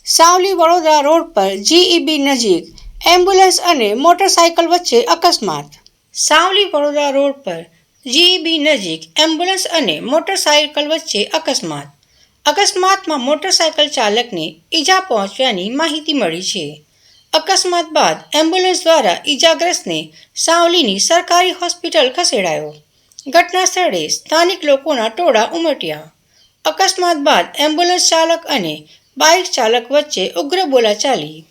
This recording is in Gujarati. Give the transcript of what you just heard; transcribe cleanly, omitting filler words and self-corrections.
સાવલી વડોદરા રોડ પર જીઈબી નજીક એમ્બ્યુલન્સ અને મોટરસાયકલ વચ્ચે અકસ્માત. સાવલી વડોદરા રોડ પર જીઈબી નજીક એમ્બ્યુલન્સ અને મોટરસાયકલ વચ્ચે અકસ્માત. અકસ્માતમાં મોટરસાયકલ ચાલકને ઈજા પહોંચવાની માહિતી મળી છે. અકસ્માત બાદ એમ્બ્યુલન્સ દ્વારા ઈજાગ્રસ્તને સાવલીની સરકારી હોસ્પિટલ ખસેડાયો. ઘટના સ્થળે સ્થાનિક લોકોના ટોળા ઉમટ્યા. અકસ્માત બાદ એમ્બ્યુલન્સ ચાલક અને બાઇક ચાલક વચ્ચે ઉગ્ર બોલાચાલી.